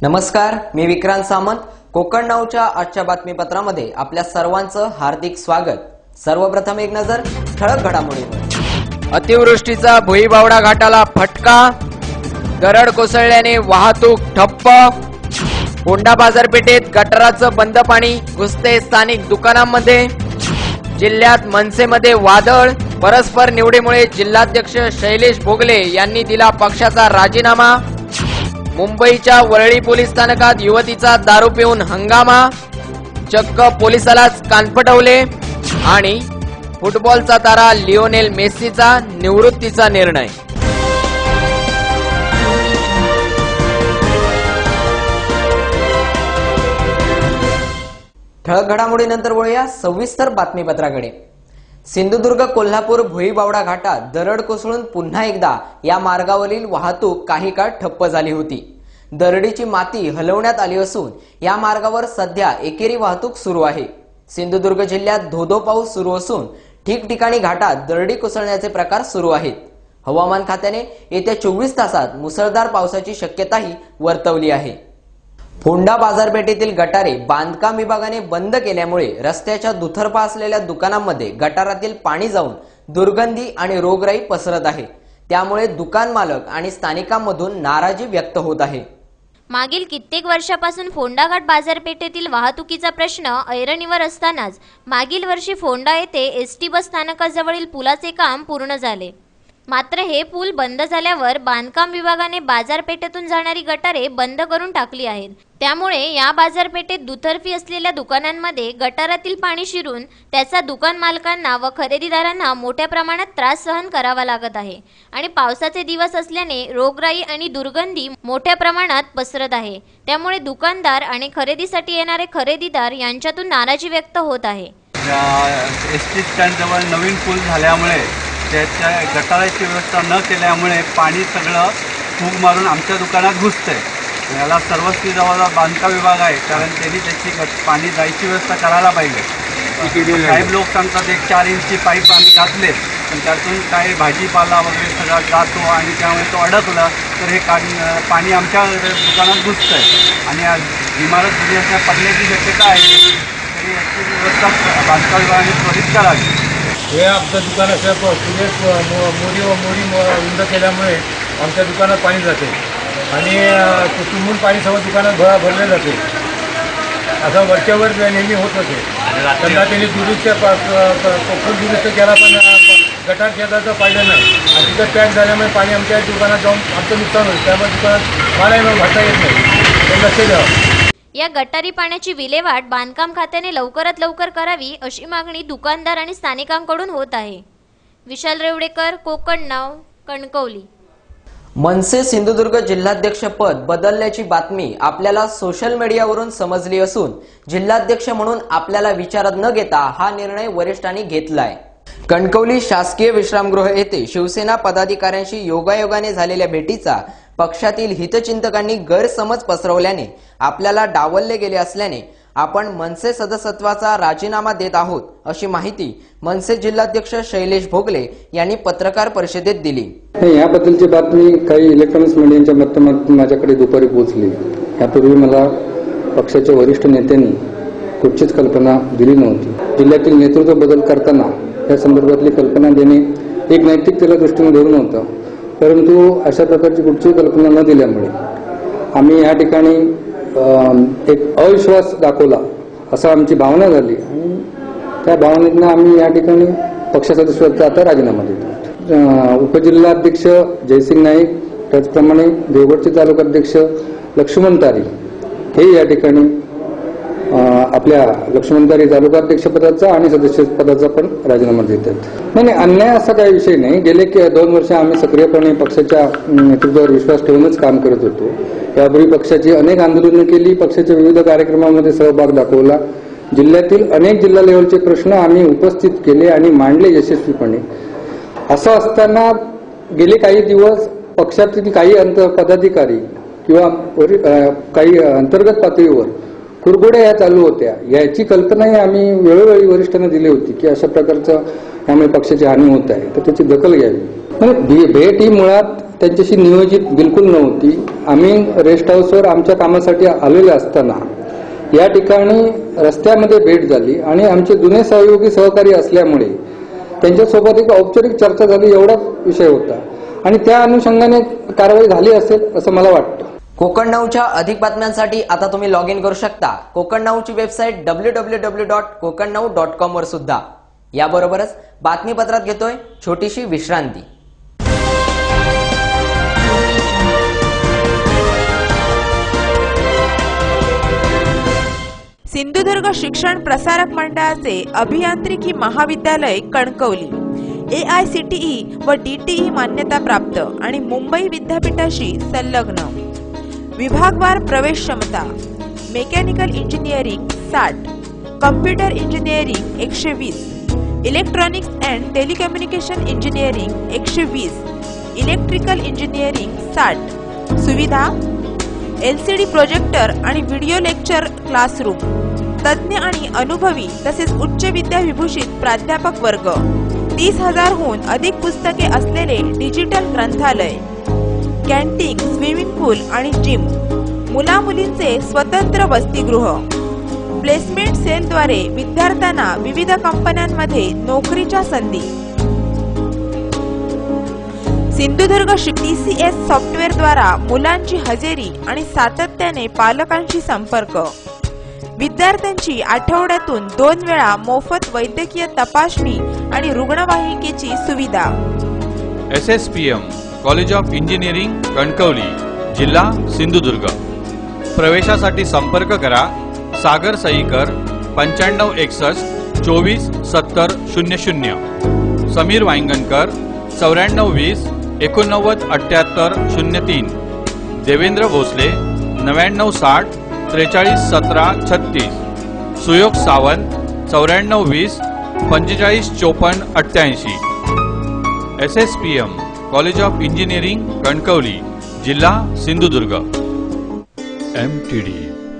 नमस्कार, मी विक्रांत सामंत. कोकण नाऊच्या आजच्या बातमीपत्रामध्ये आपल्या सर्वांचं हार्दिक स्वागत. सर्वप्रथम एक नजर ठळक घडामोडींवर. अतिवृष्टीचा भुईबावडा घाटाला फटका, दरड कोसळल्याने वाहतूक ठप्प. फोंडा बाजारपेठेत गटाराचं बंद पाणी घुसते स्थानिक दुकानांमध्ये. जिल्ह्यात मनसेमध्ये वादळ, परस्पर निवडीमुळे जिल्हाध्यक्ष शैलेश भोगले यांनी दिला पक्षाचा राजीनामा. मुंबईच्या वरळी पोलीस स्थानकात युवतीचा दारू पिऊन हंगामा, चक्क पोलिसालाच कानफटवले. आणि फुटबॉलचा तारा लिओनेल मेस्सीचा निवृत्तीचा निर्णय. ठळक घडामोडीनंतर वळूया सविस्तर बातमीपत्राकडे. सिंधुदुर्ग कोल्हापूर भुईबावडा घाटात दरड कोसळून पुन्हा एकदा या मार्गावरील वाहतूक काही काळ ठप्प झाली होती. दरडीची माती हलवण्यात आली असून या मार्गावर सध्या एकेरी वाहतूक सुरू आहे. सिंधुदुर्ग जिल्ह्यात धोधो पाऊस सुरू असून ठिकठिकाणी घाटात दरडी कोसळण्याचे प्रकार सुरू आहेत. हवामान खात्याने येत्या 24 तासात मुसळधार पावसाची शक्यताही वर्तवली आहे. फोंडा बाजारपेठेतील गटारे बांधकाम विभागाने बंद केल्यामुळे रस्त्याच्या दुतर्फा असलेल्या दुकानांमध्ये गटारातील पाणी जाऊन दुर्गंधी आणि रोगराई पसरत आहे. त्यामुळे दुकान मालक आणि स्थानिकांमधून नाराजी व्यक्त होत आहे. मागील कित्येक वर्षापासून फोंडा घाट बाजारपेठेतील वाहतुकीचा प्रश्न ऐरणीवर असतानाच मागील वर्षी फोंडा येथे एसटी बस स्थानकाजवळील पुलाचे काम पूर्ण झाले. मात्र हे पूल बंद झाल्यावर बांधकाम विभागाने बाजारपेठेतून जाणारी गटारे बंद करून टाकली आहेत. त्यामुळे या बाजारपेठेत दुतर्फी असलेल्या दुकानांमध्ये गटारातील पाणी शिरून त्याचा दुकान मालकांना व खरेदीदारांना मोठ्या प्रमाणात त्रास सहन करावा लागत आहे. आणि पावसाचे दिवस असल्याने रोगराई आणि दुर्गंधी मोठ्या प्रमाणात पसरत आहे. त्यामुळे दुकानदार आणि खरेदीसाठी येणारे खरेदीदार यांच्यातून नाराजी व्यक्त होत आहे. एसटी स्टँडजवळ नवीन पूल झाल्यामुळे त्याच्या गटाराची व्यवस्था न केल्यामुळे पाणी सगळं फूग मारून आमच्या दुकानात घुसतंय. याला सर्वस्वी जवळजवळ बांधकाम विभाग आहे, कारण त्यांनी त्याची पाणी जायची व्यवस्था करायला पाहिजे. साहेब लोक सांगतात 1 4 इंचची पाईप आम्ही घातले, पण त्यातून काही भाजीपाला वगैरे सगळा जातो आणि त्यामुळे तो अडकला तर हे पाणी आमच्या दुकानात घुसतंय आणि इमारत पडण्याची शक्यता आहे. तरी याची व्यवस्था बांधकाम विभागाने त्वरित करावी. हे आमचं दुकान असं मोरी बंद केल्यामुळे आमच्या दुकानात पाणी जाते आणि तुंबून पाणी सर्व दुकानात भरले जाते. असं वरच्यावर नेहमी होत होते. त्यांना त्यांनी फुल दुरुस्त केला, पण गटार शेताचं पाहिलं नाही आणि तिथं पॅक झाल्यामुळे पाणी आमच्या दुकानात जाऊन आमचं नुकसान होतं. त्यामुळे दुकानात पाणी भरता येत नाही. ते लक्ष द्यावं. या गटारी पाण्याची विल्हेवाट बांधकाम खात्याने लवकरात लवकर करावी अशी मागणी दुकानदार आणि स्थानिकांकडून होत आहे. विशाल रेवडेकर, कोकण नाव, कणकवली. मनसे सिंधुदुर्ग जिल्हाध्यक्ष पद बदलल्याची बातमी आपल्याला सोशल मीडियावरून समजली असून जिल्हाध्यक्ष म्हणून आपल्याला विचारात न घेता हा निर्णय वरिष्ठांनी घेतलाय. कणकवली शासकीय विश्रामगृह येथे शिवसेना पदाधिकाऱ्यांशी योगायोगाने झालेल्या भेटीचा पक्षातील हितचिंतकांनी गैरसमज पसरवल्याने आपल्याला डावलले गेले असल्याने आपण मनसे सदस्यत्वाचा राजीनामा देत आहोत अशी माहिती मनसे जिल्हाध्यक्ष शैलेश भोगले यांनी पत्रकार परिषदेत दिली. याबद्दलची बातमी काही इलेक्ट्रॉनिक्स मीडियाच्या माध्यमातून माझ्याकडे दुपारी पोहोचली. यापूर्वी मला पक्षाच्या वरिष्ठ नेत्यांनी कुठचीच कल्पना दिली नव्हती. जिल्ह्यातील नेतृत्व बदल करताना या संदर्भातली कल्पना देणे एक नैतिकतेला दृष्टीने धरून होतं, परंतु अशा प्रकारची कुठचीही कल्पना न दिल्यामुळे आम्ही या ठिकाणी एक अविश्वास दाखवला असं आमची भावना झाली आणि त्या भावनेतनं आम्ही या ठिकाणी पक्ष सदस्यत्वाचा आता राजीनामा देतो. उपजिल्हाध्यक्ष जयसिंग नाईक, त्याचप्रमाणे देवगडचे तालुकाध्यक्ष लक्ष्मण तारी हे या ठिकाणी आपल्या लक्ष्मणतारी तालुकाध्यक्षपदाचा आणि सदस्यपदाचा पण राजीनामा देतात. नाही, अन्याय असा काही विषय नाही. गेले 2 वर्ष आम्ही सक्रियपणे पक्षाच्या नेतृत्वावर विश्वास ठेवूनच काम करत होतो. यापूर्वी पक्षाची अनेक आंदोलनं केली, पक्षाच्या विविध कार्यक्रमांमध्ये सहभाग दाखवला. जिल्ह्यातील अनेक जिल्हा लेवलचे प्रश्न आम्ही उपस्थित केले आणि मांडले यशस्वीपणे. असं असताना गेले काही दिवस पक्षातील काही पदाधिकारी किंवा काही अंतर्गत पातळीवर कुरघोड्या या चालू होत्या. याची कल्पनाही आम्ही वेळोवेळी वरिष्ठांना दिली होती की अशा प्रकारचं त्यामुळे पक्षाची हानी होत आहे, तर त्याची दखल घ्यावी. भेट ही मुळात त्यांच्याशी नियोजित बिलकुल नव्हती. आम्ही रेस्ट हाऊसवर आमच्या कामासाठी आलेले असताना या ठिकाणी रस्त्यामध्ये भेट झाली आणि आमचे जुने सहयोगी सहकारी असल्यामुळे त्यांच्यासोबत एक औपचारिक चर्चा झाली, एवढाच विषय होता आणि त्या अनुषंगाने कारवाई झाली असेल असं मला वाटतं. कोकण नाऊच्या अधिक बातम्यांसाठी आता तुम्ही लॉग इन करू शकता कोकण नाऊची वेबसाईट www.kokanau.com वर सुद्धा. याबरोबरच बातमीपत्रात घेतोय छोटीशी विश्रांती. सिंधुदुर्ग शिक्षण प्रसारक मंडळाचे अभियांत्रिकी महाविद्यालय कणकवली AICTE व DTE मान्यता प्राप्त आणि मुंबई विद्यापीठाशी संलग्न. विभागवार प्रवेश क्षमता mechanical engineering 60, computer engineering 120, electronics and telecommunication engineering 120, electrical engineering 60. सुविधा LCD प्रोजेक्टर आणि व्हिडिओ लेक्चर क्लासरूम, तज्ज्ञ आणि अनुभवी तसेच उच्च विद्याविभूषित प्राध्यापक वर्ग, 30,000 हून अधिक पुस्तके असलेले डिजिटल ग्रंथालय, कॅन्टीन, स्विमिंग पूल आणि जिम, मुला-मुलींचे स्वतंत्र वसतिगृह. प्लेसमेंट सेलद्वारे विद्यार्थ्यांना विविध कंपन्यांमध्ये नोकरीच्या संधी. सिंधुदुर्ग TCS सॉफ्टवेअर द्वारा मुलांची हजेरी आणि सातत्याने पालकांशी संपर्क. विद्यार्थ्यांची आठवड्यातून 2 वेळा मोफत वैद्यकीय तपासणी आणि रुग्णवाहिकेची सुविधा. SSPM college of engineering Kankavli, जिल्हा सिंधुदुर्ग. प्रवेशासाठी संपर्क करा Sagar Saikar 9561 24 70 00, Sameer Wangankar 9420 89 78 03, Devendra Bhosale 9960 43 17 36, Suyog Sawant 9420 45 54 88. SSPM college of engineering Kankavli, जिल्हा Sindhudurg. MTD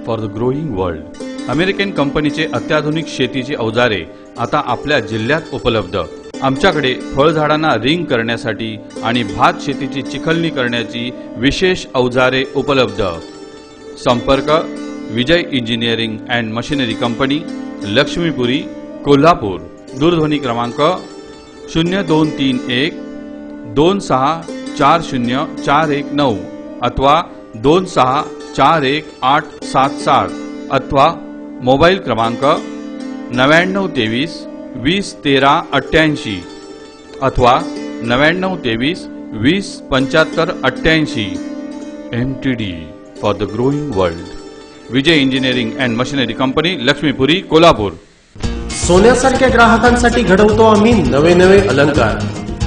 for the growing world American कंपनीचे अत्याधुनिक शेतीची अवजारे आता आपल्या जिल्ह्यात उपलब्ध. आमच्याकडे फळझाडांना रिंग करण्यासाठी आणि भात शेतीची चिखलणी करण्याची विशेष अवजारे उपलब्ध. संपर्क Vijay engineering and machinery company, Laxmipuri, Kolhapur. दूरध्वनी क्रमांक 0231 2640 अथवा 2641 अथवा मोबाईल क्रमांक 9923 20 13 88 अथवा 9923 20 75 88. MTD for the growing world. Vijay engineering and machinery company, Laxmipuri, Kolhapur. सोन्यासारख्या ग्राहकांसाठी घडवतो आम्ही नवे नवे अलंकार.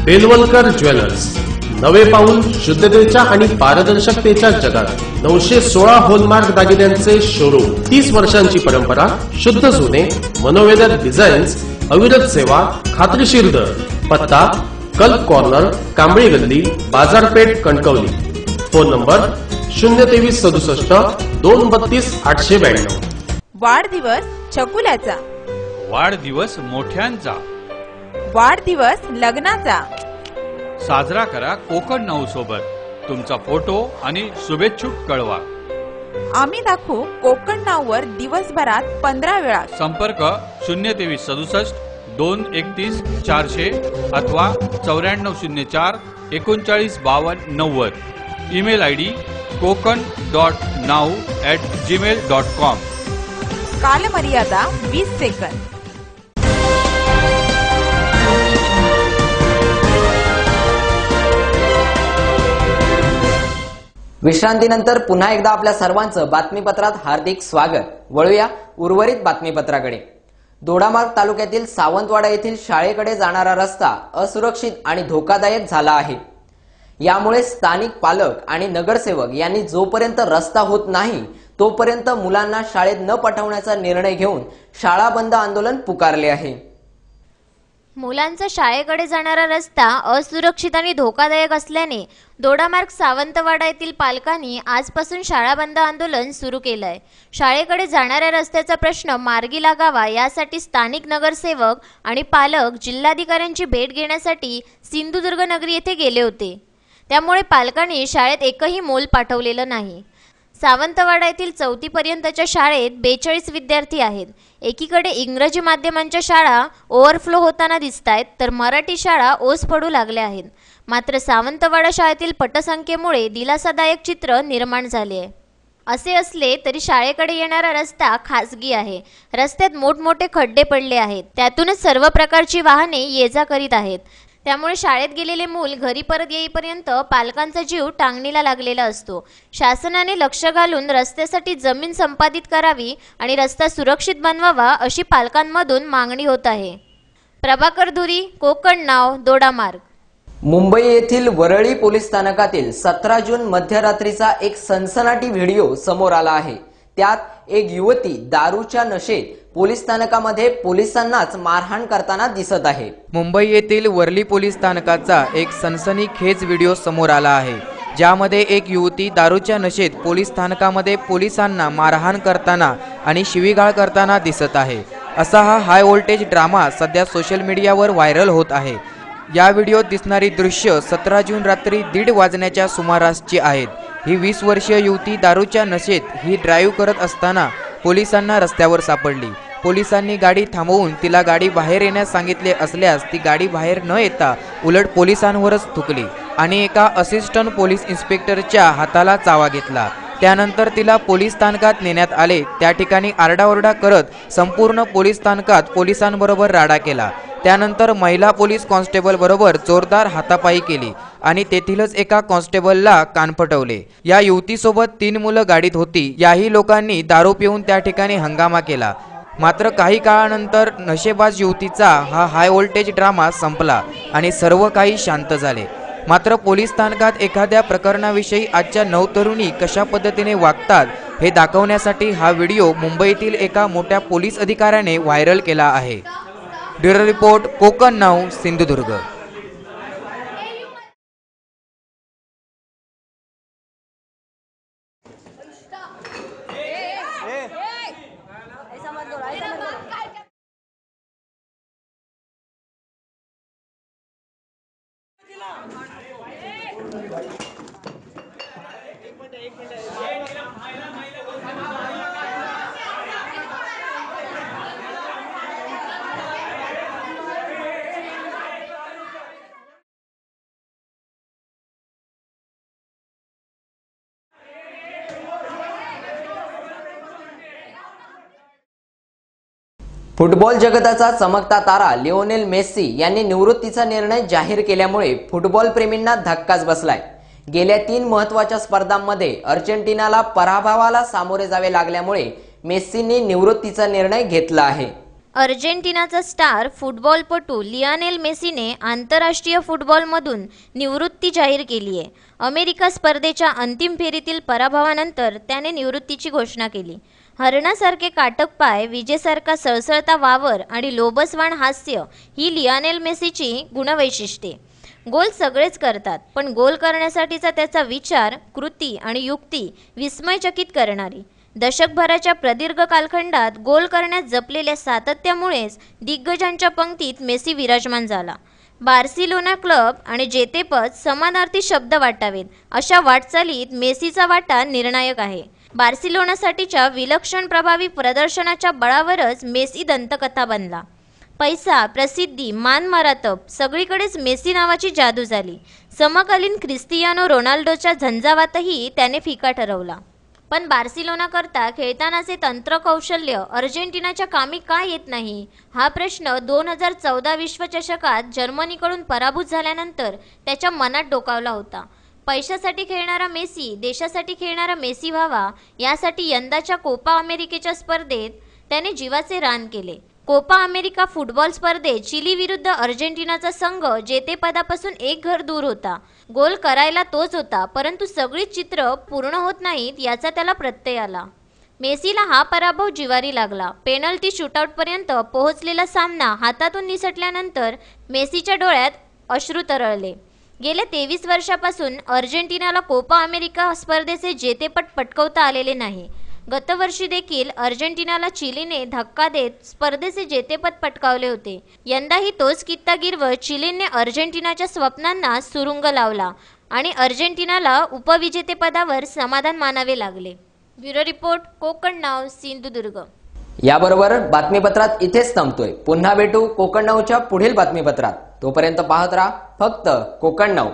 बेलवलकर ज्वेलर्स. नवे पाऊल शुद्धतेच्या आणि पारदर्शकतेच्या जगात 916 होलमार्क दागिन्यांचे शोरूम. 30 वर्षांची परंपरा, शुद्ध सोने, मनोवेदक डिझाईन्स, अविरत सेवा, खात्रीशीर दर. पत्ता कल्प कॉर्नर, कांबळी गल्ली, बाजारपेठ, कणकवली. Phone number 023 67 232 892. वाढदिवस छकुल्याचा, वाढदिवस मोठ्यांचा, वाढदिवस लग्नाचा. साजरा करा कोकण नाऊ सोबत. तुमचा फोटो आणि शुभेच्छुक कळवा. आम्ही दाखवू कोकण नाऊवर दिवसभरात 15 वेळा. संपर्क 023 67 231 400 अथवा 9404 39 52 90. Email ID kokan.now@gmail.com. कालमर्यादा 20 सेकंद. विश्रांतीनंतर पुन्हा एकदा आपल्या सर्वांचं बातमीपत्रात हार्दिक स्वागत. वळूया उर्वरित बातमीपत्राकडे. दोडामार्ग तालुक्यातील सावंतवाडा येथील शाळेकडे जाणारा रस्ता असुरक्षित आणि धोकादायक झाला आहे. यामुळे स्थानिक पालक आणि नगरसेवक यांनी जोपर्यंत रस्ता होत नाही तोपर्यंत मुलांना शाळेत न पाठवण्याचा निर्णय घेऊन शाळा बंद आंदोलन पुकारले आहे. मुलांचा शाळेकडे जाणारा रस्ता असुरक्षित आणि धोकादायक असल्याने दोडामार्ग सावंतवाडा येथील पालकांनी आजपासून शाळा बंद आंदोलन सुरू केलंय. शाळेकडे जाणाऱ्या रस्त्याचा प्रश्न मार्गी लागावा यासाठी स्थानिक नगरसेवक आणि पालक जिल्हाधिकाऱ्यांची भेट घेण्यासाठी सिंधुदुर्ग नगरी येथे गेले होते. त्यामुळे पालकांनी शाळेत एकही मूल पाठवलेलं नाही. सावंतवाडा येथील 4थी पर्यंतच्या शाळेत 42 विद्यार्थी आहेत. एकीकडे इंग्रजी माध्यमांच्या शाळा ओव्हरफ्लो होताना दिसतायत, तर मराठी शाळा ओस पडू लागल्या आहेत. मात्र सावंतवाडा शाळेतील पटसंख्येमुळे दिलासादायक चित्र निर्माण झाले आहे. असे असले तरी शाळेकडे येणारा रस्ता खासगी आहे. रस्त्यात मोठमोठे खड्डे पडले आहेत. त्यातूनच सर्व प्रकारची वाहने ये जा करीत आहेत. त्यामुळे शाळेत गेलेले मूल घरी परत येईपर्यंत पालकांचा जीव टांगणीला लागलेला असतो. शासनाने लक्ष घालून रस्त्यासाठी जमीन संपादित करावी आणि रस्ता सुरक्षित बनवावा अशी पालकांमधून मागणी होत आहे. प्रभाकर धुरी, कोकण नाव, दोडामार्ग. मुंबई येथील वरळी पोलीस स्थानकातील 17 जून मध्यरात्रीचा एक सनसनाटी व्हिडिओ समोर आला आहे. त्यात एक युवती दारूच्या नशेत पोलीस स्थानकामध्ये पोलिसांनाच मारहाण करताना दिसत आहे. मुंबई येथील वरळी पोलीस स्थानकाचा एक सनसनीखेज व्हिडिओ समोर आला आहे, ज्यामध्ये एक युवती दारूच्या नशेत पोलीस स्थानकामध्ये पोलिसांना मारहाण करताना आणि शिवीगाळ करताना दिसत आहे. असा हा हाय व्होल्टेज ड्रामा सध्या सोशल मीडियावर व्हायरल होत आहे. या व्हिडिओत दिसणारी दृश्य 17 जून रात्री 1:30 वाजण्याच्या सुमारासची आहेत. ही 20 वर्षीय युवती दारूच्या नशेत ही ड्राईव्ह करत असताना पोलिसांना रस्त्यावर सापडली. पोलिसांनी गाडी थांबवून तिला गाडी बाहेर येण्यास सांगितले असल्यास ती गाडी बाहेर न येता उलट पोलिसांवरच थुकली आणि एका असिस्टंट पोलीस इन्स्पेक्टरच्या हाताला चावा घेतला. त्यानंतर तिला पोलीस स्थानकात नेण्यात आले. त्या ठिकाणी आरडाओरडा करत संपूर्ण पोलीस स्थानकात पोलिसांबरोबर राडा केला. त्यानंतर महिला पोलीस कॉन्स्टेबल बरोबर जोरदार हातापाई केली आणि तेथीलच एका कॉन्स्टेबलला कान फटवले. या युवतीसोबत 3 मुलं गाडीत होती. याही लोकांनी दारू पिऊन त्या ठिकाणी हंगामा केला. मात्र काही काळानंतर नशेबाज युवतीचा हा हाय व्होल्टेज ड्रामा संपला आणि सर्व काही शांत झाले. मात्र पोलीस स्थानकात एखाद्या प्रकरणाविषयी आजच्या नवतरुणी कशा पद्धतीने वागतात हे दाखवण्यासाठी हा व्हिडिओ मुंबईतील एका मोठ्या पोलीस अधिकाऱ्याने व्हायरल केला आहे. Bureau report, Konkan now, Sindhudurg. Football जगताचा चमकता तारा लिओनेल मेस्सी यांनी निवृत्तीचा निर्णय जाहीर केल्यामुळे फुटबॉल प्रेमींना धक्काच बसलाय. गेल्या 3 महत्त्वाच्या स्पर्धांमध्ये अर्जेंटिनाला पराभवाला सामोरे जावे लागल्यामुळे मेस्सींनी निवृत्तीचा निर्णय घेतला आहे. अर्जेंटिनाचा स्टार फुटबॉलपटू लिओनेल मेसीने आंतरराष्ट्रीय फुटबॉलमधून निवृत्ती जाहीर केली आहे. अमेरिका स्पर्धेच्या अंतिम फेरीतील पराभवानंतर त्याने निवृत्तीची घोषणा केली. हरणासारखे काटक पाय, विजेसारखा सळसळता वावर आणि लोभसवाण हास्य ही लिओनेल मेसीची गुणवैशिष्ट्ये. गोल सगळेच करतात, पण गोल करण्यासाठीचा त्याचा विचार, कृती आणि युक्ती विस्मयचकित करणारी. दशकभराच्या प्रदीर्घ कालखंडात गोल करण्यात जपलेल्या सातत्यामुळेच दिग्गजांच्या पंक्तीत मेसी विराजमान झाला. बार्सिलोना क्लब आणि जेतेपद समानार्थी शब्द वाटावेत अशा वाटचालीत मेसीचा वाटा निर्णायक आहे. बार्सिलोनासाठीच्या विलक्षण प्रभावी प्रदर्शनाच्या बळावरच मेसी दंतकथा बनला. पैसा, प्रसिद्धी, मानमरातब सगळीकडेच मेसी नावाची जादू झाली. समकालीन क्रिस्टियानो रोनाल्डोच्या झंझावातही त्याने फिका ठरवला. पण बार्सिलोनाकरता खेळतानाचे तंत्रकौशल्य अर्जेंटिनाच्या कामी का येत नाही हा प्रश्न 2014 विश्वचषकात जर्मनीकडून पराभूत झाल्यानंतर त्याच्या मनात डोकावला होता. पैशासाठी खेळणारा मेसी देशासाठी खेळणारा मेसी व्हावा यासाठी यंदाच्या कोपा अमेरिकेच्या स्पर्धेत त्याने जीवाचे रान केले. कोपा अमेरिका फुटबॉल स्पर्धेत चिली विरुद्ध अर्जेंटिनाचा संघ जेतेपदापासून एक घर दूर होता. गोल करायला तोच होता, परंतु सगळीच चित्र पूर्ण होत नाहीत याचा त्याला प्रत्यय आला. मेसीला हा पराभव जिवारी लागला. पेनल्टी शूटआउटपर्यंत पोहोचलेला सामना हातातून निसटल्यानंतर मेसीच्या डोळ्यात अश्रू तरळले. गेल्या 23 वर्षापासून अर्जेंटिनाला कोपा अमेरिका स्पर्धेचे जेतेपद पटकावता आलेले नाही. गतवर्षी देखील अर्जेंटिनाला चिलीने धक्का देत स्पर्धेचे जेतेपद पटकावले होते. यंदाही तोच कित्ता गिरवत चिलीने अर्जेंटिनाच्या स्वप्नांना सुरुंग लावला आणि अर्जेंटिनाला उपविजेतेपदावर समाधान मानावे लागले. ब्युरो रिपोर्ट, कोकण नाव, सिंधुदुर्ग. याबरोबर बातमीपत्रात इथेच थांबतोय. पुन्हा भेटू कोकण नावच्या पुढील बातमीपत्रात. तोपर्यंत पाहत राहा फक्त कोकण नाव.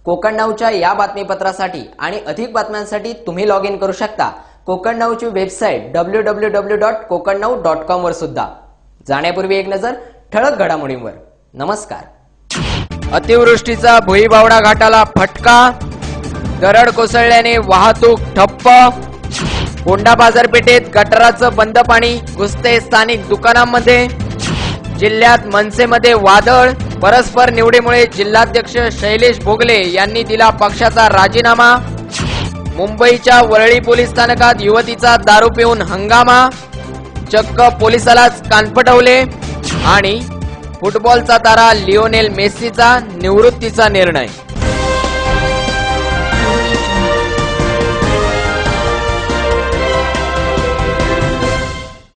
कोकण नावच्या या बातमीपत्रासाठी आणि अधिक बातम्यांसाठी तुम्ही लॉग इन करू शकता कोकण नावची वेबसाईट www.kokannav.com वर सुद्धा. जाण्यापूर्वी एक नजर ठळक घडामोडींवर. नमस्कार. अतिवृष्टीचा भुईबावडा घाटाला फटका, दरड कोसळल्याने वाहतूक ठप्प. फोंडा बाजारपेठेत गटाराचं बंद पाणी घुसते स्थानिक दुकानांमध्ये. जिल्ह्यात मनसेमध्ये वादळ, परस्पर निवडीमुळे जिल्हाध्यक्ष शैलेश भोगले यांनी दिला पक्षाचा राजीनामा. मुंबईच्या वरळी पोलीस स्थानकात युवतीचा दारू पिऊन हंगामा, चक्क पोलिसालाच कानफटवले. आणि फुटबॉलचा तारा लिओनेल मेस्सीचा निवृत्तीचा निर्णय.